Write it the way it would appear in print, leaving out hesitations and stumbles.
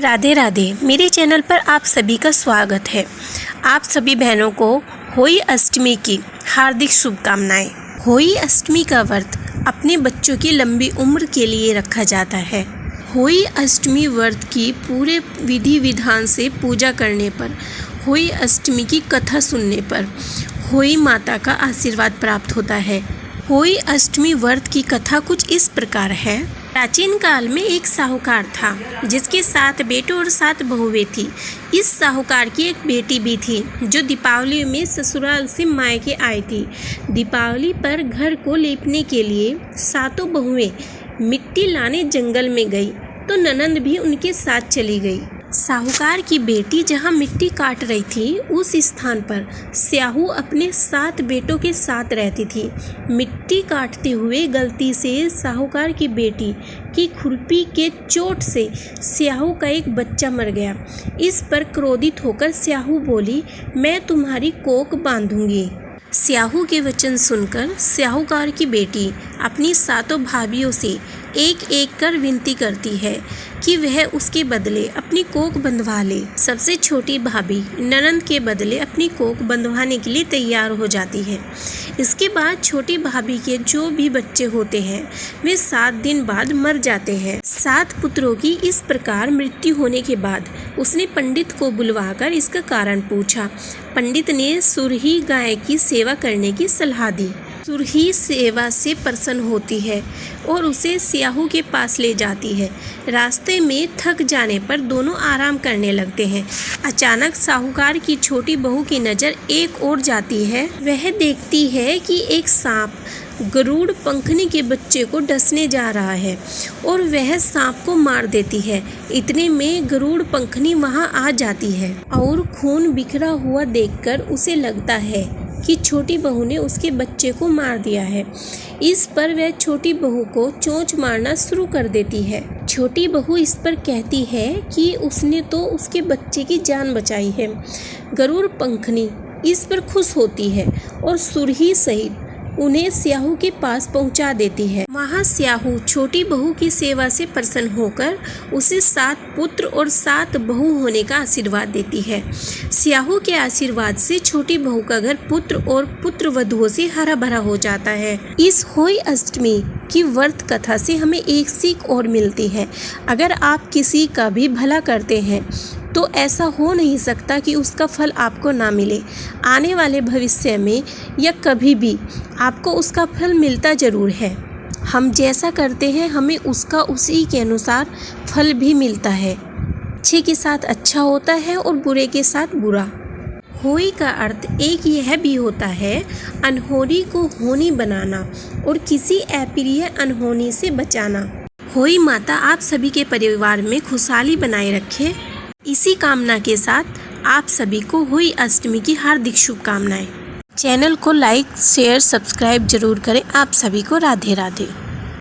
राधे राधे। मेरे चैनल पर आप सभी का स्वागत है। आप सभी बहनों को होली अष्टमी की हार्दिक शुभकामनाएं। होली अष्टमी का व्रत अपने बच्चों की लंबी उम्र के लिए रखा जाता है। होली अष्टमी व्रत की पूरे विधि विधान से पूजा करने पर, होली अष्टमी की कथा सुनने पर होली माता का आशीर्वाद प्राप्त होता है। होली अष्टमी व्रत की कथा कुछ इस प्रकार है। प्राचीन काल में एक साहूकार था जिसके 7 बेटे और 7 बहुएं थी। इस साहूकार की एक बेटी भी थी जो दीपावली में ससुराल से मायके आई थी। दीपावली पर घर को लीपने के लिए 7 बहुएं मिट्टी लाने जंगल में गई तो ननंद भी उनके साथ चली गई। साहूकार की बेटी जहाँ मिट्टी काट रही थी उस स्थान पर स्याहू अपने 7 बेटों के साथ रहती थी। मिट्टी काटते हुए गलती से साहूकार की बेटी की खुरपी के चोट से स्याहू का एक बच्चा मर गया। इस पर क्रोधित होकर स्याहू बोली, मैं तुम्हारी कोख बांधूंगी। स्याहू के वचन सुनकर स्याहूकार की बेटी अपनी 7 भाभियों से एक एक कर विनती करती है कि वह उसके बदले अपनी कोख बंधवा ले। सबसे छोटी भाभी ननंद के बदले अपनी कोख बंधवाने के लिए तैयार हो जाती है। इसके बाद छोटी भाभी के जो भी बच्चे होते हैं वे 7 दिन बाद मर जाते हैं। 7 पुत्रों की इस प्रकार मृत्यु होने के बाद उसने पंडित को बुलवाकर इसका कारण पूछा। पंडित ने सुरही गाय की सेवा करने की सलाह दी। सुरही सेवा से प्रसन्न होती है और उसे स्याहू के पास ले जाती है। रास्ते में थक जाने पर दोनों आराम करने लगते हैं। अचानक साहूकार की छोटी बहू की नज़र एक ओर जाती है। वह देखती है कि एक सांप गरुड़ पंखनी के बच्चे को डसने जा रहा है और वह सांप को मार देती है। इतने में गरुड़ पंखनी वहां आ जाती है और खून बिखरा हुआ देखकर उसे लगता है कि छोटी बहू ने उसके बच्चे को मार दिया है। इस पर वह छोटी बहू को चोंच मारना शुरू कर देती है। छोटी बहू इस पर कहती है कि उसने तो उसके बच्चे की जान बचाई है। गरुड़ पंखनी इस पर खुश होती है और सुरही सहित उन्हें स्याहू के पास पहुंचा देती है। वहां स्याहू छोटी बहू की सेवा से प्रसन्न होकर उसे 7 पुत्र और 7 बहू होने का आशीर्वाद देती है। स्याहू के आशीर्वाद से छोटी बहू का घर पुत्र और पुत्र वधुओं से हरा भरा हो जाता है। इस होली अष्टमी की व्रत कथा से हमें एक सीख और मिलती है। अगर आप किसी का भी भला करते हैं तो ऐसा हो नहीं सकता कि उसका फल आपको ना मिले। आने वाले भविष्य में या कभी भी आपको उसका फल मिलता ज़रूर है। हम जैसा करते हैं हमें उसका उसी के अनुसार फल भी मिलता है। अच्छे के साथ अच्छा होता है और बुरे के साथ बुरा। होली का अर्थ एक यह भी होता है अनहोनी को होनी बनाना और किसी अप्रिय अनहोनी से बचाना। होली माता आप सभी के परिवार में खुशहाली बनाए रखे। इसी कामना के साथ आप सभी को होली अष्टमी की हार्दिक शुभकामनाएं। चैनल को लाइक शेयर सब्सक्राइब जरूर करें। आप सभी को राधे राधे।